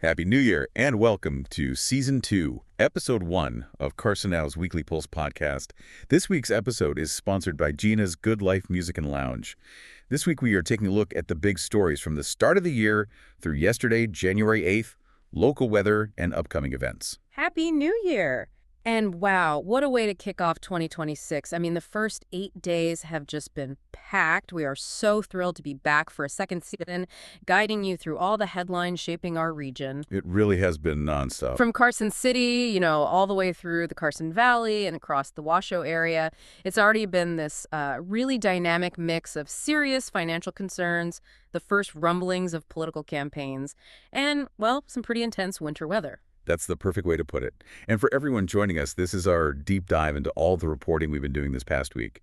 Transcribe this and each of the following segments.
Happy New Year and welcome to Season 2, Episode 1 of Carson Now's Weekly Pulse podcast. This week's episode is sponsored by Gina's Good Life Music and Lounge. This week we are taking a look at the big stories from the start of the year through yesterday, January 8th, local weather, and upcoming events. Happy New Year! And wow, what a way to kick off 2026. I mean, the first 8 days have just been packed. We are so thrilled to be back for a second season, guiding you through all the headlines shaping our region. It really has been nonstop. From Carson City, all the way through the Carson Valley and across the Washoe area. It's already been this really dynamic mix of serious financial concerns, the first rumblings of political campaigns, and, well, some pretty intense winter weather. That's the perfect way to put it. And for everyone joining us, this is our deep dive into all the reporting we've been doing this past week.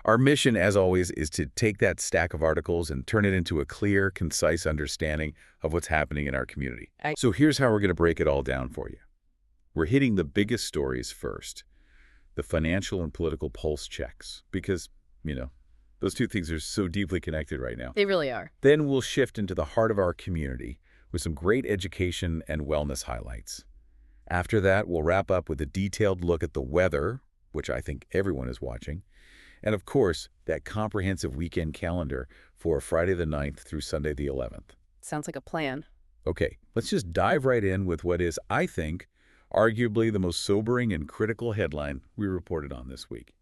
Our mission, as always, is to take that stack of articles and turn it into a clear, concise understanding of what's happening in our community. So here's how we're going to break it all down for you. We're hitting the biggest stories first, the financial and political pulse checks, because, those two things are so deeply connected right now. They really are. Then we'll shift into the heart of our community with some great education and wellness highlights. After that, we'll wrap up with a detailed look at the weather, which I think everyone is watching, and of course, that comprehensive weekend calendar for Friday the 9th through Sunday the 11th. Sounds like a plan. Okay, let's just dive right in with what is, I think, arguably the most sobering and critical headline we reported on this week.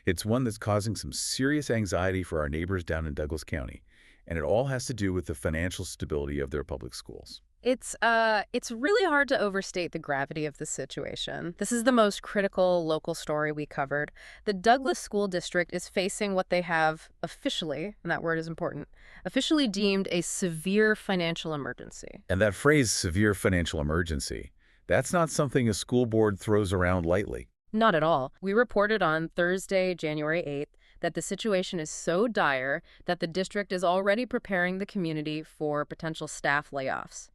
It's one that's causing some serious anxiety for our neighbors down in Douglas County, and it all has to do with the financial stability of their public schools. It's really hard to overstate the gravity of the situation. This is the most critical local story we covered. The Douglas School District is facing what they have officially, and that word is important, officially deemed a severe financial emergency. And that phrase, severe financial emergency, that's not something a school board throws around lightly. Not at all. We reported on Thursday, January 8th, that the situation is so dire that the district is already preparing the community for potential staff layoffs.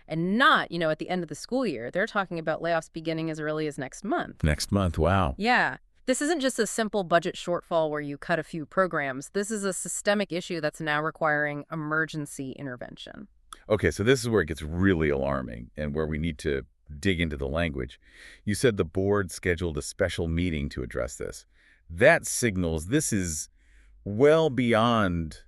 And not, at the end of the school year. They're talking about layoffs beginning as early as next month. Next month, wow. Yeah. This isn't just a simple budget shortfall where you cut a few programs. This is a systemic issue that's now requiring emergency intervention. Okay, so this is where it gets really alarming and where we need to dig into the language. You said the board scheduled a special meeting to address this. That signals this is well beyond,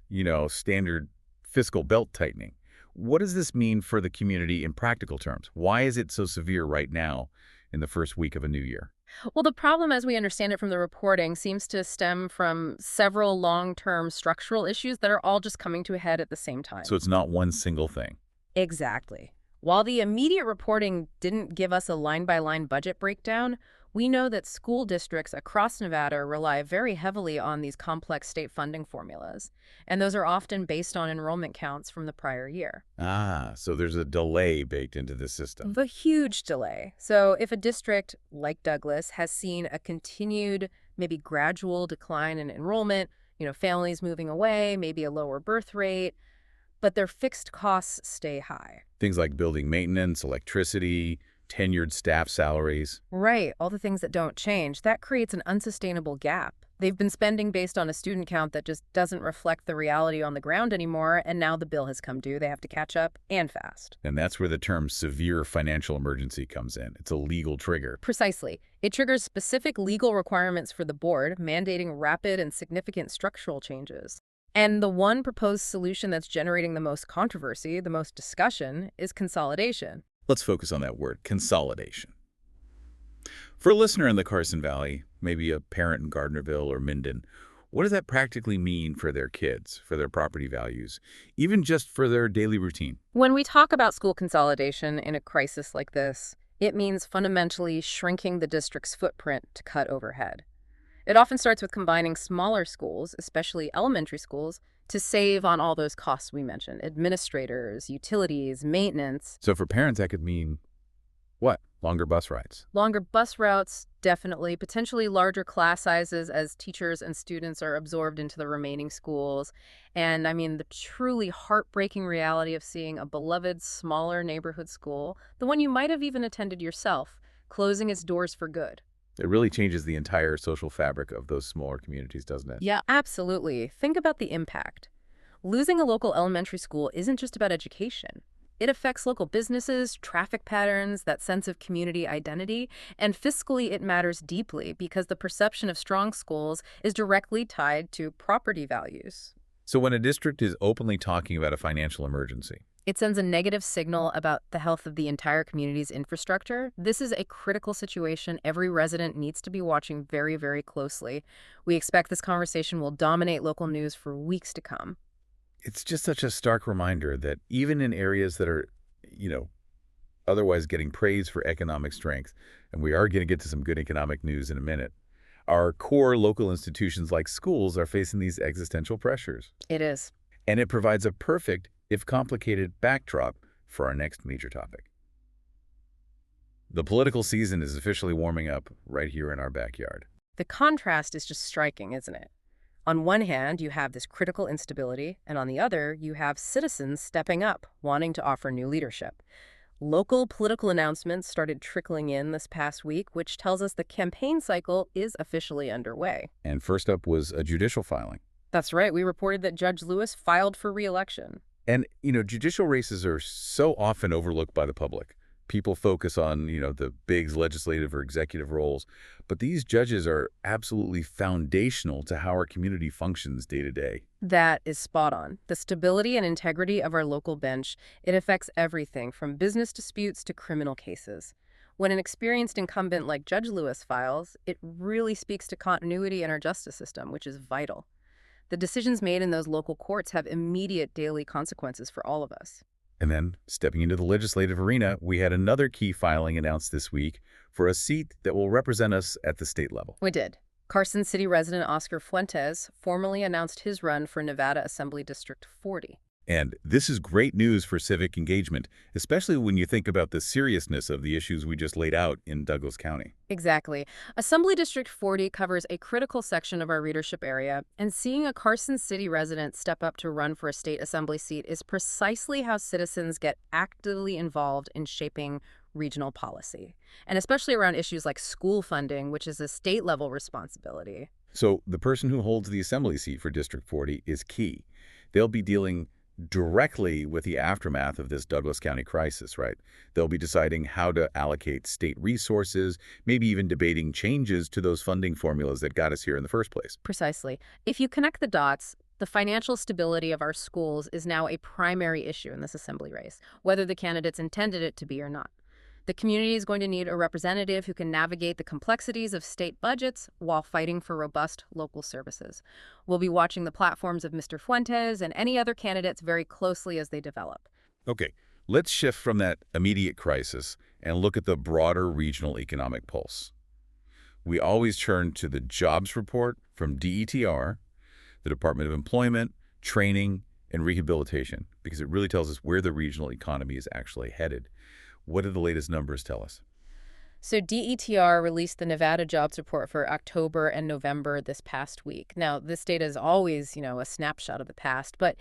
standard fiscal belt tightening. What does this mean for the community in practical terms? Why is it so severe right now in the first week of a new year? Well, the problem, as we understand it from the reporting, seems to stem from several long-term structural issues that are all just coming to a head at the same time. So it's not one single thing. Exactly. While the immediate reporting didn't give us a line-by-line budget breakdown, we know that school districts across Nevada rely very heavily on these complex state funding formulas, and those are often based on enrollment counts from the prior year. So there's a delay baked into the system. A huge delay. So if a district like Douglas has seen a continued, maybe gradual decline in enrollment, families moving away, maybe a lower birth rate, but their fixed costs stay high. Things like building maintenance, electricity, tenured staff salaries. Right, all the things that don't change. That creates an unsustainable gap. They've been spending based on a student count that just doesn't reflect the reality on the ground anymore, and now the bill has come due. They have to catch up, and fast. And that's where the term severe financial emergency comes in. It's a legal trigger. Precisely. It triggers specific legal requirements for the board, mandating rapid and significant structural changes. And the one proposed solution that's generating the most controversy, the most discussion, is consolidation. Let's focus on that word, consolidation. For a listener in the Carson Valley, maybe a parent in Gardnerville or Minden, what does that practically mean for their kids, for their property values, even just for their daily routine? When we talk about school consolidation in a crisis like this, it means fundamentally shrinking the district's footprint to cut overhead. It often starts with combining smaller schools, especially elementary schools, to save on all those costs we mentioned, administrators, utilities, maintenance. So for parents, that could mean what? Longer bus rides. Longer bus routes, definitely. Potentially larger class sizes as teachers and students are absorbed into the remaining schools. And the truly heartbreaking reality of seeing a beloved, smaller neighborhood school, the one you might have even attended yourself, closing its doors for good. It really changes the entire social fabric of those smaller communities, doesn't it? Yeah, absolutely. Think about the impact. Losing a local elementary school isn't just about education. It affects local businesses, traffic patterns, that sense of community identity, and fiscally it matters deeply because the perception of strong schools is directly tied to property values. So when a district is openly talking about a financial emergency, It sends a negative signal about the health of the entire community's infrastructure. This is a critical situation every resident needs to be watching very, very closely. We expect this conversation will dominate local news for weeks to come. it's just such a stark reminder that even in areas that are, you know, otherwise getting praise for economic strength, and we are going to get to some good economic news in a minute, our core local institutions like schools are facing these existential pressures. It is. And it provides a perfect, if complicated, backdrop for our next major topic. The political season is officially warming up right here in our backyard. The contrast is just striking, isn't it? On one hand, you have this critical instability, and on the other, you have citizens stepping up, wanting to offer new leadership. Local political announcements started trickling in this past week, which tells us the campaign cycle is officially underway. And first up was a judicial filing. That's right, we reported that Judge Lewis filed for re-election. And, judicial races are so often overlooked by the public. People focus on, the big legislative or executive roles, but these judges are absolutely foundational to how our community functions day to day. That is spot on. The stability and integrity of our local bench, it affects everything from business disputes to criminal cases. When an experienced incumbent like Judge Lewis files, it really speaks to continuity in our justice system, which is vital. The decisions made in those local courts have immediate daily consequences for all of us. And then, stepping into the legislative arena, we had another key filing announced this week for a seat that will represent us at the state level. We did. Carson City resident Oscar Fuentes formally announced his run for Nevada Assembly District 40. And this is great news for civic engagement, especially when you think about the seriousness of the issues we just laid out in Douglas County. Exactly. Assembly District 40 covers a critical section of our readership area, and seeing a Carson City resident step up to run for a state assembly seat is precisely how citizens get actively involved in shaping regional policy, and especially around issues like school funding, which is a state-level responsibility. So the person who holds the assembly seat for District 40 is key. They'll be dealing directly with the aftermath of this Douglas County crisis, right? They'll be deciding how to allocate state resources, maybe even debating changes to those funding formulas that got us here in the first place. Precisely. If you connect the dots, the financial stability of our schools is now a primary issue in this assembly race, whether the candidates intended it to be or not. The community is going to need a representative who can navigate the complexities of state budgets while fighting for robust local services. We'll be watching the platforms of Mr. Fuentes and any other candidates very closely as they develop. Okay, let's shift from that immediate crisis and look at the broader regional economic pulse. We always turn to the jobs report from DETR, the Department of Employment, Training, and Rehabilitation, because it really tells us where the regional economy is actually headed. What do the latest numbers tell us? So DETR released the Nevada jobs report for October and November this past week. Now, this data is always, a snapshot of the past, but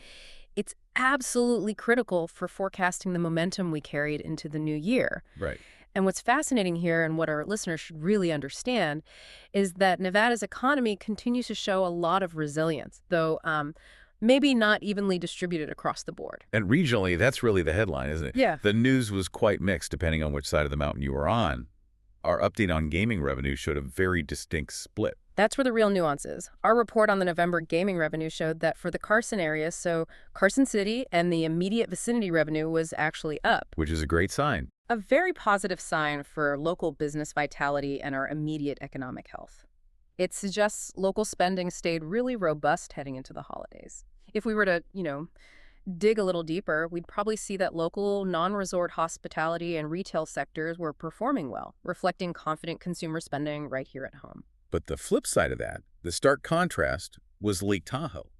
it's absolutely critical for forecasting the momentum we carried into the new year. Right. And what's fascinating here, and what our listeners should really understand, is that Nevada's economy continues to show a lot of resilience, though maybe not evenly distributed across the board. And regionally, that's really the headline, isn't it? Yeah. The news was quite mixed depending on which side of the mountain you were on. Our update on gaming revenue showed a very distinct split. That's where the real nuance is. Our report on the November gaming revenue showed that for the Carson area, so Carson City and the immediate vicinity revenue was actually up. Which is a great sign. A very positive sign for local business vitality and our immediate economic health. It suggests local spending stayed really robust heading into the holidays. If we were to, dig a little deeper, we'd probably see that local non-resort hospitality and retail sectors were performing well, reflecting confident consumer spending right here at home. But the flip side of that, the stark contrast, was Lake Tahoe.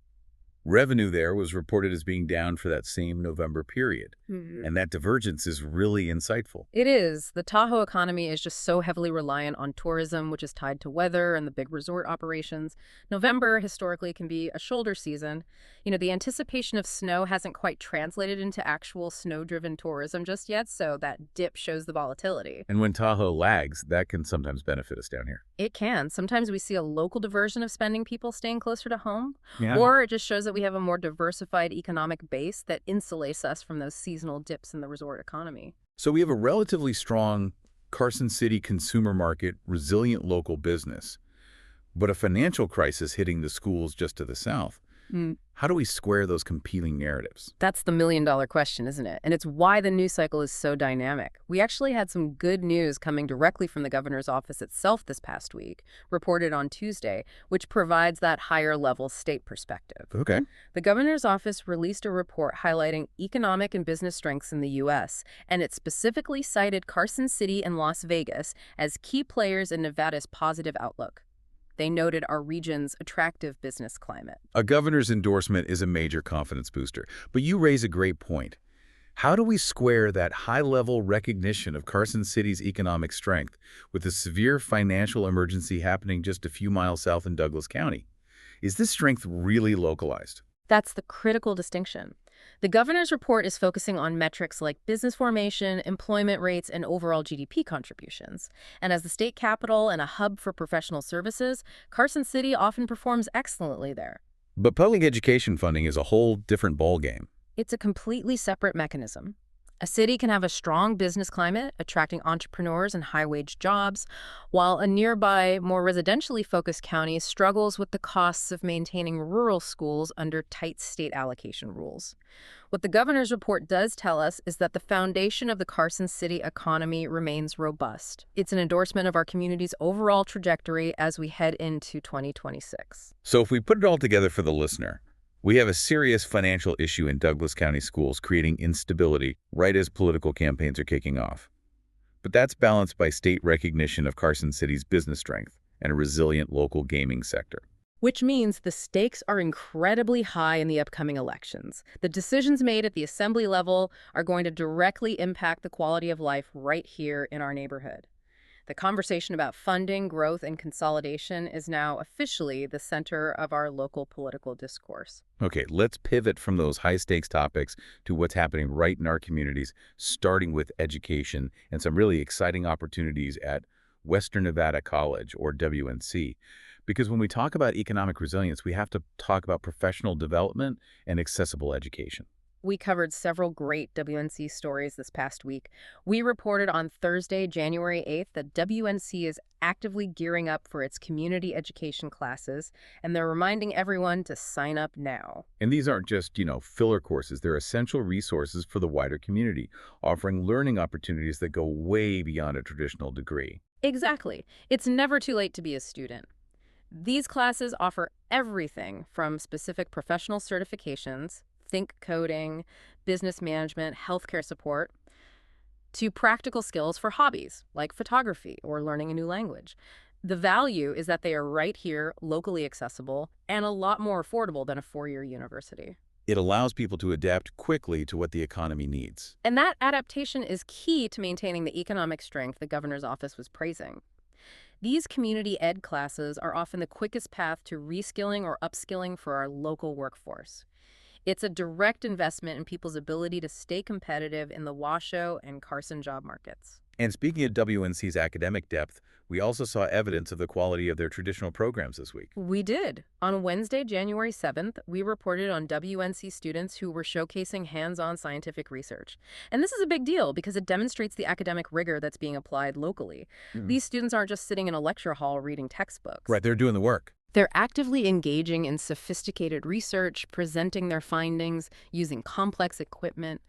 Revenue there was reported as being down for that same November period. And that divergence is really insightful. It is. The Tahoe economy is just so heavily reliant on tourism, which is tied to weather and the big resort operations. November historically can be a shoulder season. The anticipation of snow hasn't quite translated into actual snow-driven tourism just yet, so that dip shows the volatility. And when Tahoe lags, that can sometimes benefit us down here. It can. Sometimes we see a local diversion of spending people staying closer to home, Yeah. or it just shows that that we have a more diversified economic base that insulates us from those seasonal dips in the resort economy. So we have a relatively strong Carson City consumer market, resilient local business, but a financial crisis hitting the schools just to the south. How do we square those competing narratives? That's the million-dollar question, isn't it? And it's why the news cycle is so dynamic. We actually had some good news coming directly from the governor's office itself this past week, reported on Tuesday, which provides that higher-level state perspective. Okay. The governor's office released a report highlighting economic and business strengths in the U.S., and it specifically cited Carson City and Las Vegas as key players in Nevada's positive outlook. They noted our region's attractive business climate. A governor's endorsement is a major confidence booster, but you raise a great point. How do we square that high-level recognition of Carson City's economic strength with a severe financial emergency happening just a few miles south in Douglas County? Is this strength really localized? That's the critical distinction. The governor's report is focusing on metrics like business formation, employment rates, and overall GDP contributions. And as the state capital and a hub for professional services, Carson City often performs excellently there. But public education funding is a whole different ballgame. It's a completely separate mechanism. A city can have a strong business climate, attracting entrepreneurs and high-wage jobs, while a nearby, more residentially focused county struggles with the costs of maintaining rural schools under tight state allocation rules. What the governor's report does tell us is that the foundation of the Carson City economy remains robust. It's an endorsement of our community's overall trajectory as we head into 2026. So if we put it all together for the listener, we have a serious financial issue in Douglas County schools creating instability right as political campaigns are kicking off. But that's balanced by state recognition of Carson City's business strength and a resilient local gaming sector. Which means the stakes are incredibly high in the upcoming elections. The decisions made at the assembly level are going to directly impact the quality of life right here in our neighborhood. The conversation about funding, growth, and consolidation is now officially the center of our local political discourse. Okay, let's pivot from those high-stakes topics to what's happening right in our communities, starting with education and some really exciting opportunities at Western Nevada College, or WNC. Because when we talk about economic resilience, we have to talk about professional development and accessible education. We covered several great WNC stories this past week. We reported on Thursday, January 8th, that WNC is actively gearing up for its community education classes, and they're reminding everyone to sign up now. And these aren't just, filler courses. They're essential resources for the wider community, offering learning opportunities that go way beyond a traditional degree. Exactly. It's never too late to be a student. These classes offer everything from specific professional certifications, think coding, business management, healthcare support, to practical skills for hobbies like photography or learning a new language. The value is that they are right here, locally accessible, and a lot more affordable than a four-year university. It allows people to adapt quickly to what the economy needs. And that adaptation is key to maintaining the economic strength the governor's office was praising. These community ed classes are often the quickest path to reskilling or upskilling for our local workforce. It's a direct investment in people's ability to stay competitive in the Washoe and Carson job markets. And speaking of WNC's academic depth, we also saw evidence of the quality of their traditional programs this week. We did. On Wednesday, January 7th, we reported on WNC students who were showcasing hands-on scientific research. And this is a big deal because it demonstrates the academic rigor that's being applied locally. These students aren't just sitting in a lecture hall reading textbooks. Right, they're doing the work. They're actively engaging in sophisticated research, presenting their findings, using complex equipment.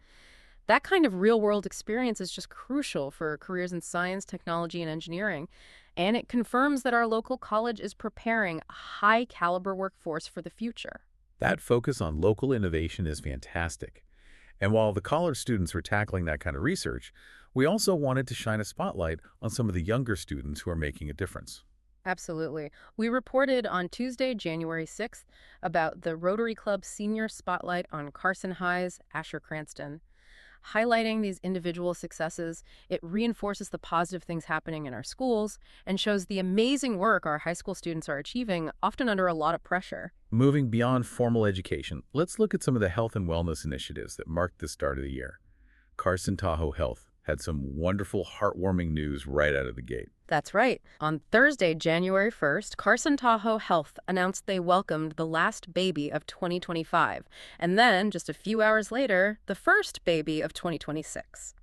That kind of real-world experience is just crucial for careers in science, technology, and engineering. And it confirms that our local college is preparing a high-caliber workforce for the future. That focus on local innovation is fantastic. And while the college students were tackling that kind of research, we also wanted to shine a spotlight on some of the younger students who are making a difference. Absolutely. We reported on Tuesday, January 6th, about the Rotary Club Senior Spotlight on Carson High's Asher Cranston. Highlighting these individual successes, it reinforces the positive things happening in our schools and shows the amazing work our high school students are achieving, often under a lot of pressure. Moving beyond formal education, let's look at some of the health and wellness initiatives that marked the start of the year. Carson Tahoe Health had some wonderful, heartwarming news right out of the gate. That's right. On Thursday, January 1st, Carson Health announced they welcomed the last baby of 2025, and then, just a few hours later, the first baby of 2026.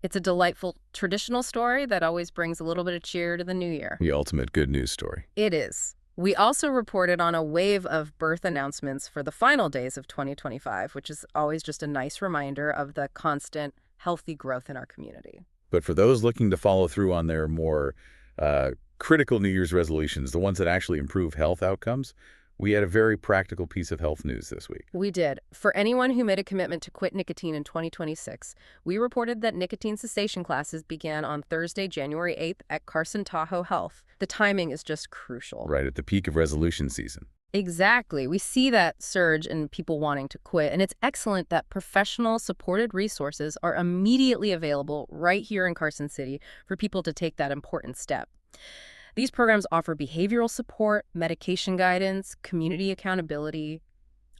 It's a delightful, traditional story that always brings a little bit of cheer to the new year. The ultimate good news story. It is. We also reported on a wave of birth announcements for the final days of 2025, which is always just a nice reminder of the constant, healthy growth in our community. But for those looking to follow through on their more critical New Year's resolutions, the ones that actually improve health outcomes, we had a very practical piece of health news this week. We did. For anyone who made a commitment to quit nicotine in 2026, we reported that nicotine cessation classes began on Thursday, January 8th at Carson Health. The timing is just crucial. Right at the peak of resolution season. Exactly. We see that surge in people wanting to quit, and it's excellent that professional supported resources are immediately available right here in Carson City for people to take that important step. These programs offer behavioral support, medication guidance, community accountability,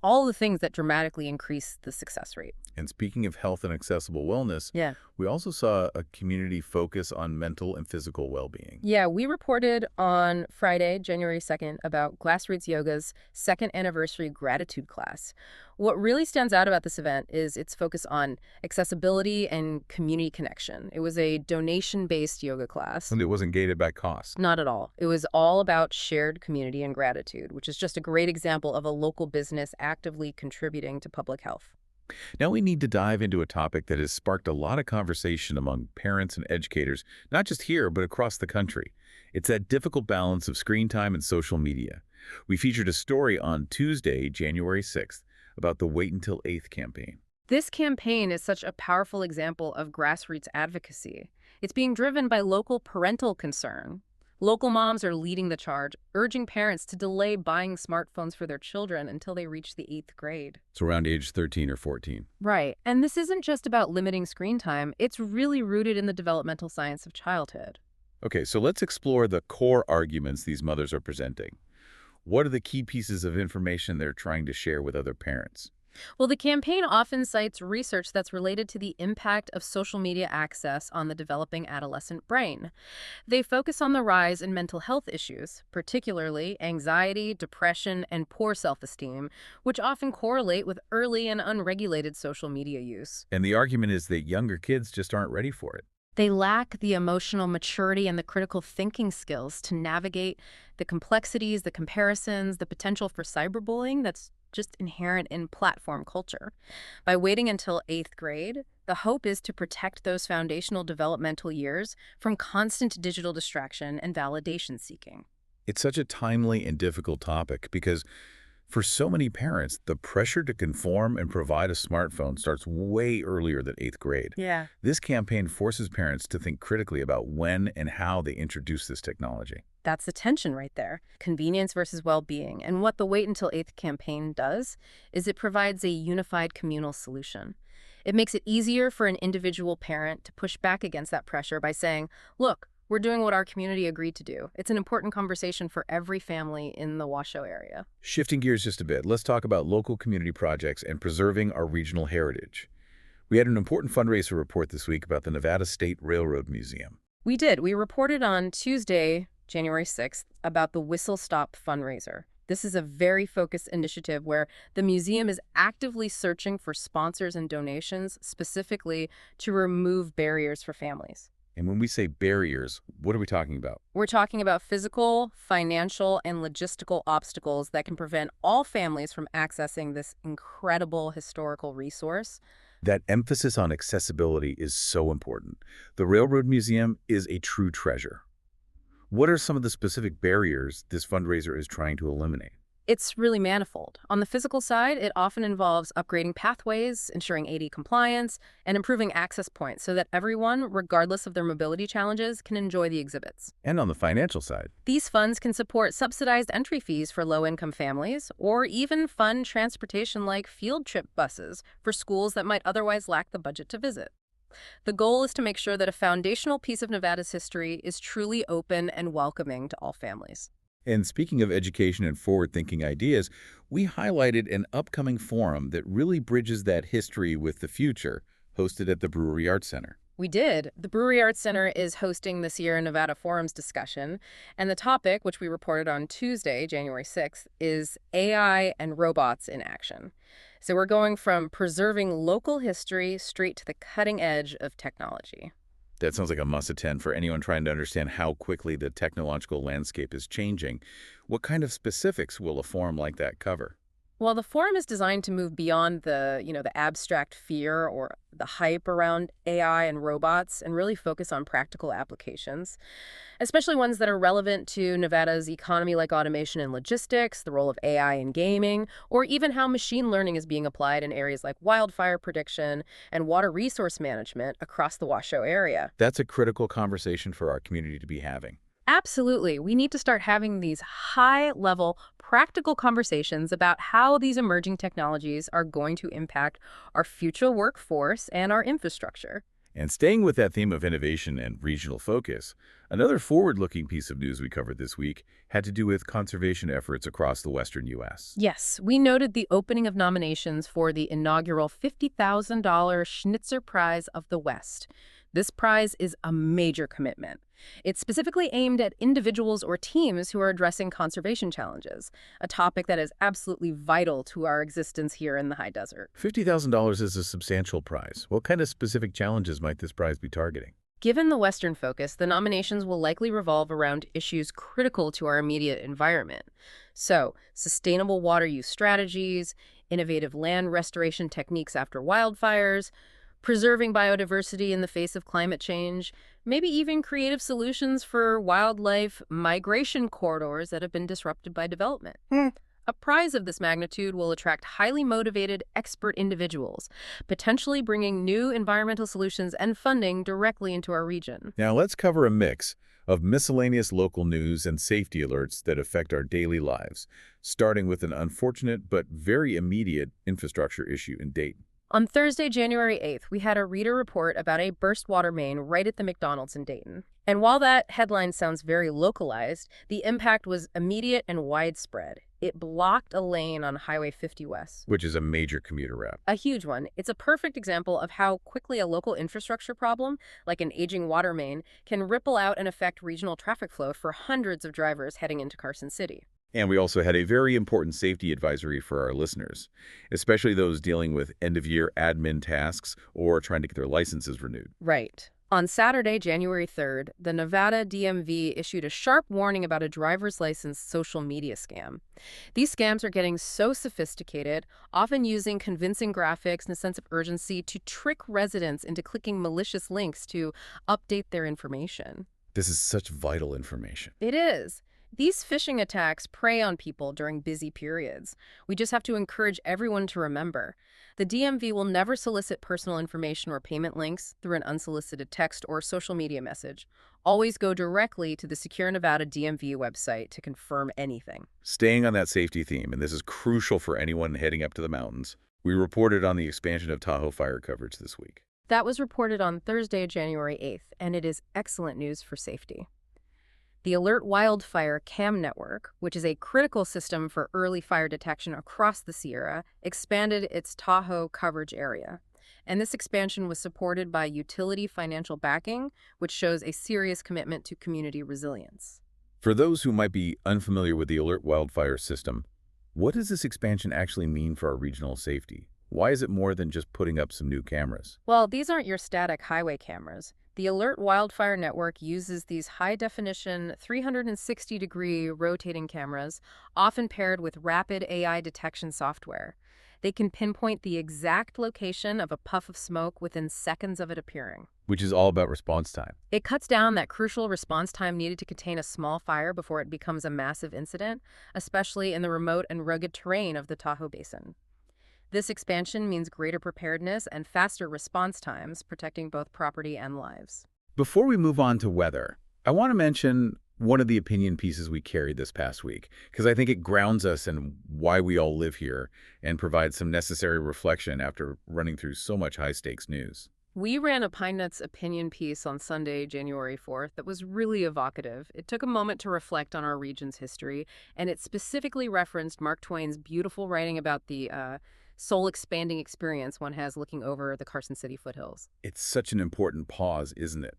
all the things that dramatically increase the success rate. And speaking of health and accessible wellness, Yeah. we also saw a community focus on mental and physical well-being. Yeah, we reported on Friday, January 2nd, about Grassroots Yoga's second anniversary gratitude class. What really stands out about this event is its focus on accessibility and community connection. It was a donation-based yoga class. And it wasn't gated by cost. Not at all. It was all about shared community and gratitude, which is just a great example of a local business actively contributing to public health. Now we need to dive into a topic that has sparked a lot of conversation among parents and educators, not just here, but across the country. It's that difficult balance of screen time and social media. We featured a story on Tuesday, January 6th, about the Wait Until 8th campaign. This campaign is such a powerful example of grassroots advocacy. It's being driven by local parental concern. Local moms are leading the charge, urging parents to delay buying smartphones for their children until they reach the 8th grade. It's around age 13 or 14. Right. And this isn't just about limiting screen time. It's really rooted in the developmental science of childhood. Okay, so let's explore the core arguments these mothers are presenting. What are the key pieces of information they're trying to share with other parents? Well, the campaign often cites research that's related to the impact of social media access on the developing adolescent brain. They focus on the rise in mental health issues, particularly anxiety, depression, and poor self-esteem, which often correlate with early and unregulated social media use. And the argument is that younger kids just aren't ready for it. They lack the emotional maturity and the critical thinking skills to navigate the complexities, the comparisons, the potential for cyberbullying that's just inherent in platform culture. By waiting until 8th grade, the hope is to protect those foundational developmental years from constant digital distraction and validation seeking. It's such a timely and difficult topic because for so many parents, the pressure to conform and provide a smartphone starts way earlier than 8th grade. Yeah. This campaign forces parents to think critically about when and how they introduce this technology. That's the tension right there. Convenience versus well-being. And what the Wait Until 8th campaign does is it provides a unified communal solution. It makes it easier for an individual parent to push back against that pressure by saying, look, we're doing what our community agreed to do. It's an important conversation for every family in the Washoe area. Shifting gears just a bit, let's talk about local community projects and preserving our regional heritage. We had an important fundraiser report this week about the Nevada State Railroad Museum. We did. We reported on Tuesday, January 6th, about the Whistle Stop fundraiser. This is a very focused initiative where the museum is actively searching for sponsors and donations, specifically to remove barriers for families. And when we say barriers, what are we talking about? We're talking about physical, financial, and logistical obstacles that can prevent all families from accessing this incredible historical resource. That emphasis on accessibility is so important. The Railroad Museum is a true treasure. What are some of the specific barriers this fundraiser is trying to eliminate? It's really manifold. On the physical side, it often involves upgrading pathways, ensuring AD compliance, and improving access points so that everyone, regardless of their mobility challenges, can enjoy the exhibits. And on the financial side, These funds can support subsidized entry fees for low-income families, or even fund transportation like field trip buses for schools that might otherwise lack the budget to visit. The goal is to make sure that a foundational piece of Nevada's history is truly open and welcoming to all families. and speaking of education and forward-thinking ideas, we highlighted an upcoming forum that really bridges that history with the future, hosted at the Brewery Arts Center. We did. The Brewery Arts Center is hosting the Sierra Nevada Forum's discussion, and the topic, which we reported on Tuesday, January 6th, is AI and robots in action. So we're going from preserving local history straight to the cutting edge of technology. That sounds like a must-attend for anyone trying to understand how quickly the technological landscape is changing. What kind of specifics will a forum like that cover? Well, the forum is designed to move beyond the abstract fear or the hype around AI and robots and really focus on practical applications, especially ones that are relevant to Nevada's economy like automation and logistics, the role of AI in gaming, or even how machine learning is being applied in areas like wildfire prediction and water resource management across the Washoe area. That's a critical conversation for our community to be having. Absolutely. We need to start having these high-level, practical conversations about how these emerging technologies are going to impact our future workforce and our infrastructure. And staying with that theme of innovation and regional focus, another forward-looking piece of news we covered this week had to do with conservation efforts across the western U.S. Yes, we noted the opening of nominations for the inaugural $50,000 Schnitzer Prize of the West. This prize is a major commitment. It's specifically aimed at individuals or teams who are addressing conservation challenges, a topic that is absolutely vital to our existence here in the high desert. $50,000 is a substantial prize. What kind of specific challenges might this prize be targeting? Given the Western focus, the nominations will likely revolve around issues critical to our immediate environment. So, sustainable water use strategies, innovative land restoration techniques after wildfires, preserving biodiversity in the face of climate change, maybe even creative solutions for wildlife migration corridors that have been disrupted by development. A prize of this magnitude will attract highly motivated, expert individuals, potentially bringing new environmental solutions and funding directly into our region. Now let's cover a mix of miscellaneous local news and safety alerts that affect our daily lives, starting with an unfortunate but very immediate infrastructure issue in Dayton. On Thursday, January 8th, we had a reader report about a burst water main right at the McDonald's in Dayton. And while that headline sounds very localized, the impact was immediate and widespread. It blocked a lane on Highway 50 West. Which is a major commuter route. A huge one. It's a perfect example of how quickly a local infrastructure problem, like an aging water main, can ripple out and affect regional traffic flow for hundreds of drivers heading into Carson City. And we also had a very important safety advisory for our listeners, especially those dealing with end-of-year admin tasks or trying to get their licenses renewed. Right. On Saturday, January 3rd, the Nevada DMV issued a sharp warning about a driver's license social media scam. These scams are getting so sophisticated, often using convincing graphics and a sense of urgency to trick residents into clicking malicious links to update their information. This is such vital information. It is. These phishing attacks prey on people during busy periods. We just have to encourage everyone to remember. The DMV will never solicit personal information or payment links through an unsolicited text or social media message. Always go directly to the Secure Nevada DMV website to confirm anything. Staying on that safety theme, and this is crucial for anyone heading up to the mountains, we reported on the expansion of Tahoe fire coverage this week. That was reported on Thursday, January 8th, and it is excellent news for safety. The Alert Wildfire CAM network, which is a critical system for early fire detection across the Sierra, expanded its Tahoe coverage area. And this expansion was supported by utility financial backing, which shows a serious commitment to community resilience. For those who might be unfamiliar with the Alert Wildfire system, what does this expansion actually mean for our regional safety? Why is it more than just putting up some new cameras? Well, these aren't your static highway cameras. The Alert Wildfire Network uses these high-definition 360-degree rotating cameras, often paired with rapid AI detection software. They can pinpoint the exact location of a puff of smoke within seconds of it appearing. Which is all about response time. It cuts down that crucial response time needed to contain a small fire before it becomes a massive incident, especially in the remote and rugged terrain of the Tahoe Basin. This expansion means greater preparedness and faster response times, protecting both property and lives. Before we move on to weather, I want to mention one of the opinion pieces we carried this past week, because I think it grounds us in why we all live here and provides some necessary reflection after running through so much high-stakes news. We ran a Pine Nuts opinion piece on Sunday, January 4th, that was really evocative. It took a moment to reflect on our region's history, and it specifically referenced Mark Twain's beautiful writing about the soul-expanding experience one has looking over the Carson City foothills. It's such an important pause, isn't it?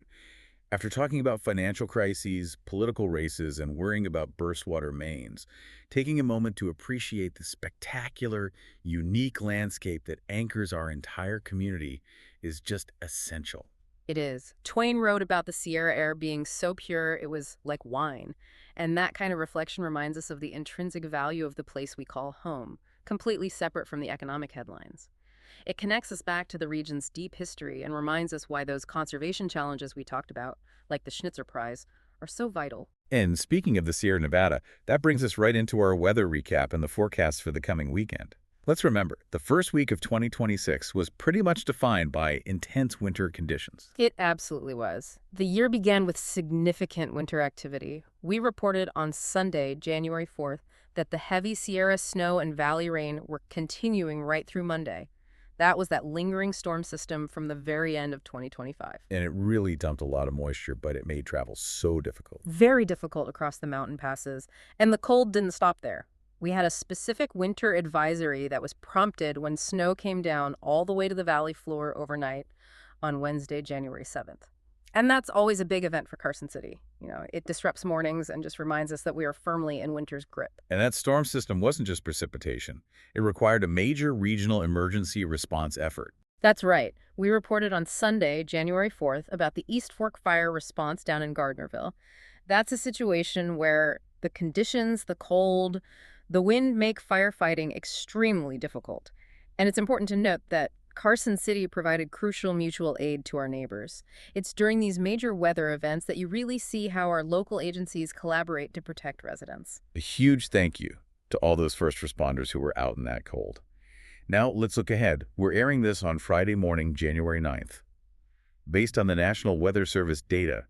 After talking about financial crises, political races, and worrying about burstwater mains, taking a moment to appreciate the spectacular, unique landscape that anchors our entire community is just essential. It is. Twain wrote about the Sierra air being so pure it was like wine. And that kind of reflection reminds us of the intrinsic value of the place we call home, completely separate from the economic headlines. It connects us back to the region's deep history and reminds us why those conservation challenges we talked about, like the Schnitzer Prize, are so vital. And speaking of the Sierra Nevada, that brings us right into our weather recap and the forecast for the coming weekend. Let's remember, the first week of 2026 was pretty much defined by intense winter conditions. It absolutely was. The year began with significant winter activity. We reported on Sunday, January 4th, that the heavy Sierra snow and valley rain were continuing right through Monday. That was that lingering storm system from the very end of 2025. And it really dumped a lot of moisture, but it made travel so difficult. Very difficult across the mountain passes, and the cold didn't stop there. We had a specific winter advisory that was prompted when snow came down all the way to the valley floor overnight on Wednesday, January 7th. And that's always a big event for Carson City. It disrupts mornings and just reminds us that we are firmly in winter's grip. And that storm system wasn't just precipitation. It required a major regional emergency response effort. That's right. We reported on Sunday, January 4th, about the East Fork fire response down in Gardnerville. That's a situation where the conditions, the cold, the wind make firefighting extremely difficult. And it's important to note that Carson City provided crucial mutual aid to our neighbors. It's during these major weather events that you really see how our local agencies collaborate to protect residents. A huge thank you to all those first responders who were out in that cold. Now, let's look ahead. We're airing this on Friday morning, January 9th. Based on the National Weather Service data,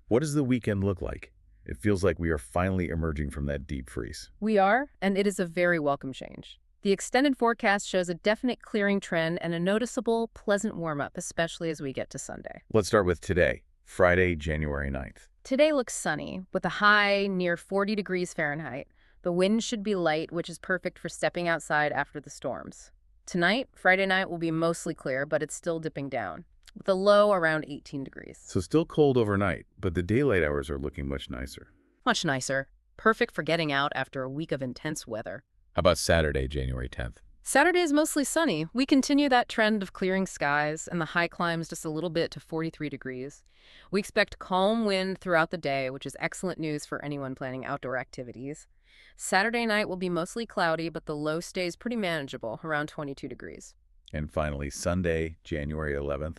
what does the weekend look like? It feels like we are finally emerging from that deep freeze. We are, and it is a very welcome change. The extended forecast shows a definite clearing trend and a noticeable, pleasant warm-up, especially as we get to Sunday. Let's start with today, Friday, January 9th. Today looks sunny, with a high near 40 degrees Fahrenheit. The wind should be light, which is perfect for stepping outside after the storms. Tonight, Friday night, will be mostly clear, but it's still dipping down, with a low around 18 degrees. So still cold overnight, but the daylight hours are looking much nicer. Much nicer. Perfect for getting out after a week of intense weather. How about Saturday, January 10th? Saturday is mostly sunny. We continue that trend of clearing skies, and the high climbs just a little bit to 43 degrees. We expect calm wind throughout the day, which is excellent news for anyone planning outdoor activities. Saturday night will be mostly cloudy, but the low stays pretty manageable, around 22 degrees. And finally, Sunday, January 11th,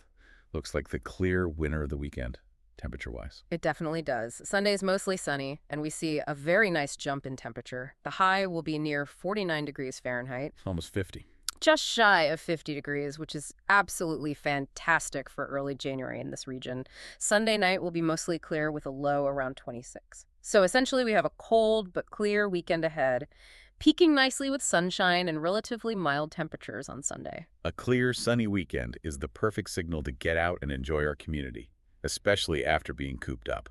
looks like the clear winner of the weekend, temperature-wise. It definitely does. Sunday is mostly sunny, and we see a very nice jump in temperature. The high will be near 49 degrees Fahrenheit. Almost 50. Just shy of 50 degrees, which is absolutely fantastic for early January in this region. Sunday night will be mostly clear with a low around 26. So essentially we have a cold but clear weekend ahead, peaking nicely with sunshine and relatively mild temperatures on Sunday. A clear, sunny weekend is the perfect signal to get out and enjoy our community, especially after being cooped up.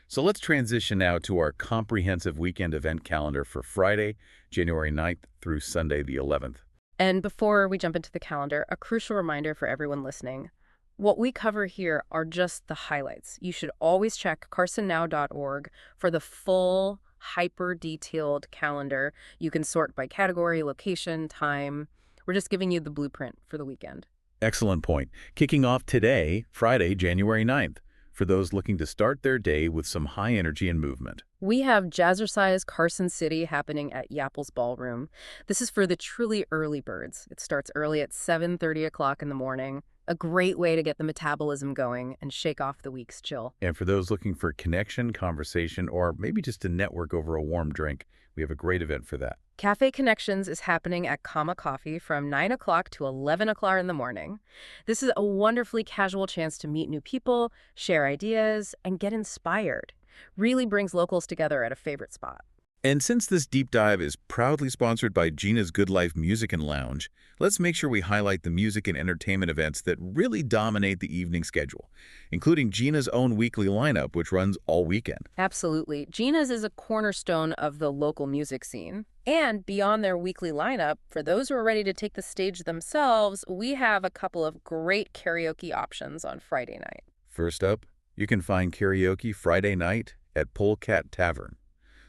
So let's transition now to our comprehensive weekend event calendar for Friday, January 9th through Sunday the 11th. And before we jump into the calendar, a crucial reminder for everyone listening. What we cover here are just the highlights. You should always check carsonnow.org for the full, hyper-detailed calendar. You can sort by category, location, time. We're just giving you the blueprint for the weekend. Excellent point. Kicking off today, Friday, January 9th, for those looking to start their day with some high energy and movement. We have Jazzercise Carson City happening at Yapple's Ballroom. This is for the truly early birds. It starts early at 7:30 o'clock in the morning. A great way to get the metabolism going and shake off the week's chill. And for those looking for connection, conversation, or maybe just to network over a warm drink, we have a great event for that. Cafe Connections is happening at Comma Coffee from 9 o'clock to 11 o'clock in the morning. This is a wonderfully casual chance to meet new people, share ideas, and get inspired. Really brings locals together at a favorite spot. And since this deep dive is proudly sponsored by Gina's Good Life Music and Lounge, let's make sure we highlight the music and entertainment events that really dominate the evening schedule, including Gina's own weekly lineup, which runs all weekend. Absolutely. Gina's is a cornerstone of the local music scene. And beyond their weekly lineup, for those who are ready to take the stage themselves, we have a couple of great karaoke options on Friday night. First up, you can find karaoke Friday night at Polecat Tavern.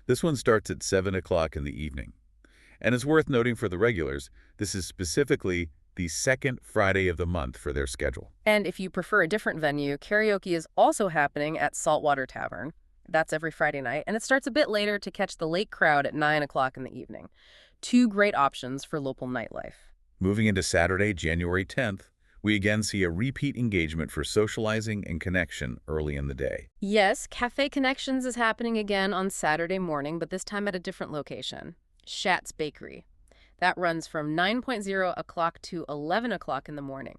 This one starts at 7 o'clock in the evening. And it's worth noting for the regulars, this is specifically the second Friday of the month for their schedule. And if you prefer a different venue, karaoke is also happening at Saltwater Tavern. That's every Friday night, and it starts a bit later to catch the late crowd at 9 o'clock in the evening. Two great options for local nightlife. Moving into Saturday, January 10th, we again see a repeat engagement for socializing and connection early in the day. Yes, Cafe Connections is happening again on Saturday morning, but this time at a different location, Shat's Bakery. That runs from 9:00 o'clock to 11 o'clock in the morning.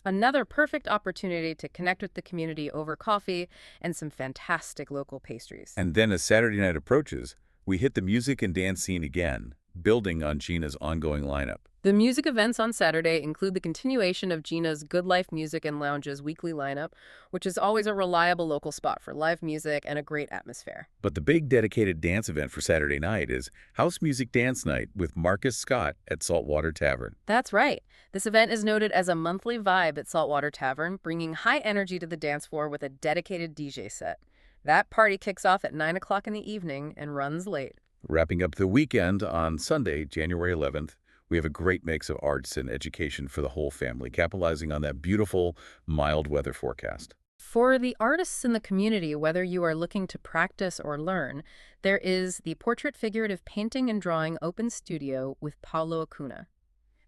Another perfect opportunity to connect with the community over coffee and some fantastic local pastries. And then as Saturday night approaches, we hit the music and dance scene again, building on Gina's ongoing lineup. The music events on Saturday include the continuation of Gina's Good Life Music and Lounge's weekly lineup, which is always a reliable local spot for live music and a great atmosphere. But the big dedicated dance event for Saturday night is House Music Dance Night with Marcus Scott at Saltwater Tavern. That's right. This event is noted as a monthly vibe at Saltwater Tavern, bringing high energy to the dance floor with a dedicated DJ set. That party kicks off at 9 o'clock in the evening and runs late. Wrapping up the weekend on Sunday, January 11th, we have a great mix of arts and education for the whole family, capitalizing on that beautiful, mild weather forecast. For the artists in the community, whether you are looking to practice or learn, there is the Portrait Figurative Painting and Drawing Open Studio with Paulo Acuna.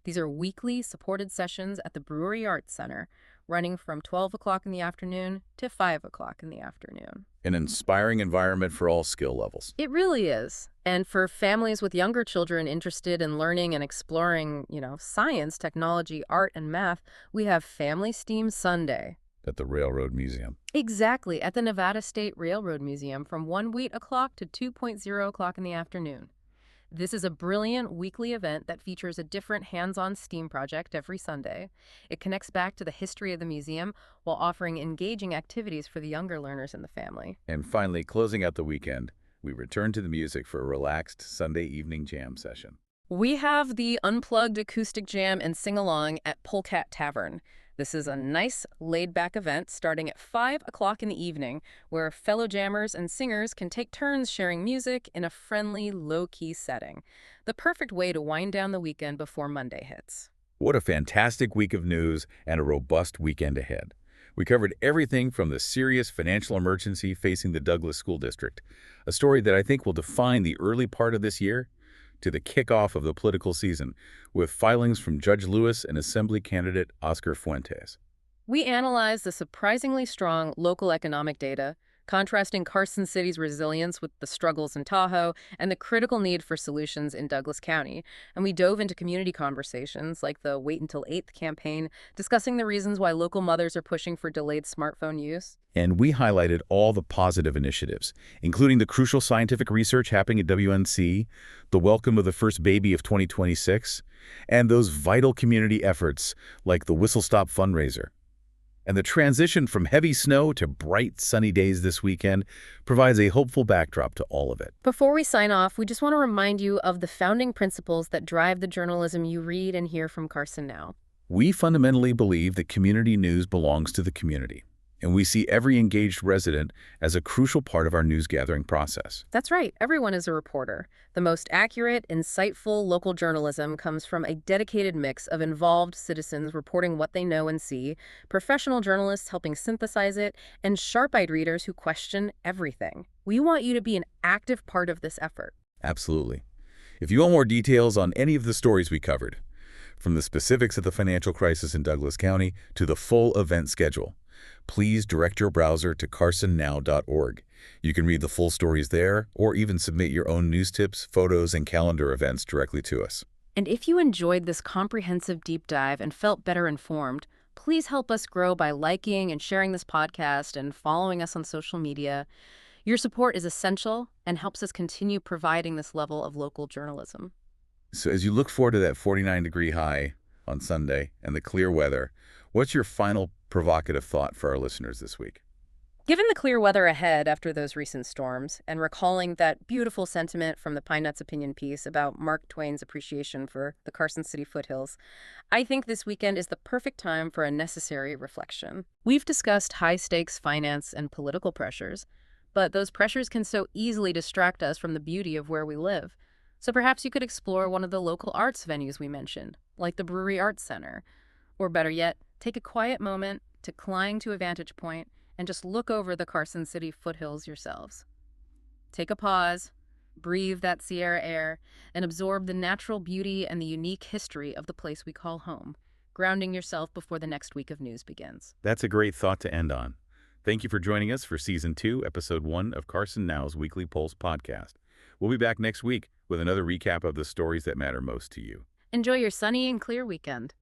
These are weekly supported sessions at the Brewery Arts Center, running from 12 o'clock in the afternoon to 5 o'clock in the afternoon. An inspiring environment for all skill levels. It really is. And for families with younger children interested in learning and exploring, science, technology, art, and math, we have Family STEAM Sunday. At the Railroad Museum. Exactly, at the Nevada State Railroad Museum from 1 o'clock to 2:00 o'clock in the afternoon. This is a brilliant weekly event that features a different hands-on STEAM project every Sunday. It connects back to the history of the museum while offering engaging activities for the younger learners in the family. And finally, closing out the weekend, we return to the music for a relaxed Sunday evening jam session. We have the Unplugged Acoustic Jam and Sing-Along at Polecat Tavern. This is a nice, laid-back event starting at 5 o'clock in the evening, where fellow jammers and singers can take turns sharing music in a friendly, low-key setting. The perfect way to wind down the weekend before Monday hits. What a fantastic week of news and a robust weekend ahead. We covered everything from the serious financial emergency facing the Douglas School District, a story that I think will define the early part of this year, to the kickoff of the political season, with filings from Judge Lewis and Assembly candidate Oscar Fuentes. We analyzed the surprisingly strong local economic data, contrasting Carson City's resilience with the struggles in Tahoe and the critical need for solutions in Douglas County. And we dove into community conversations like the Wait Until 8th campaign, discussing the reasons why local mothers are pushing for delayed smartphone use. And we highlighted all the positive initiatives, including the crucial scientific research happening at WNC, the welcome of the first baby of 2026, and those vital community efforts like the Whistle Stop fundraiser. And the transition from heavy snow to bright, sunny days this weekend provides a hopeful backdrop to all of it. Before we sign off, we just want to remind you of the founding principles that drive the journalism you read and hear from Carson Now. We fundamentally believe that community news belongs to the community, and we see every engaged resident as a crucial part of our news-gathering process. That's right. Everyone is a reporter. The most accurate, insightful local journalism comes from a dedicated mix of involved citizens reporting what they know and see, professional journalists helping synthesize it, and sharp-eyed readers who question everything. We want you to be an active part of this effort. Absolutely. If you want more details on any of the stories we covered, from the specifics of the financial crisis in Douglas County to the full event schedule, please direct your browser to carsonnow.org. You can read the full stories there, or even submit your own news tips, photos, and calendar events directly to us. And if you enjoyed this comprehensive deep dive and felt better informed, please help us grow by liking and sharing this podcast and following us on social media. Your support is essential and helps us continue providing this level of local journalism. So as you look forward to that 49-degree high on Sunday and the clear weather, what's your final provocative thought for our listeners this week? Given the clear weather ahead after those recent storms, and recalling that beautiful sentiment from the Pine Nuts opinion piece about Mark Twain's appreciation for the Carson City foothills, I think this weekend is the perfect time for a necessary reflection. We've discussed high-stakes finance and political pressures, but those pressures can so easily distract us from the beauty of where we live. So perhaps you could explore one of the local arts venues we mentioned, like the Brewery Arts Center. Or better yet, take a quiet moment to climb to a vantage point and just look over the Carson City foothills yourselves. Take a pause, breathe that Sierra air, and absorb the natural beauty and the unique history of the place we call home, grounding yourself before the next week of news begins. That's a great thought to end on. Thank you for joining us for Season 2, Episode 1 of Carson Now's Weekly Pulse podcast. We'll be back next week with another recap of the stories that matter most to you. Enjoy your sunny and clear weekend.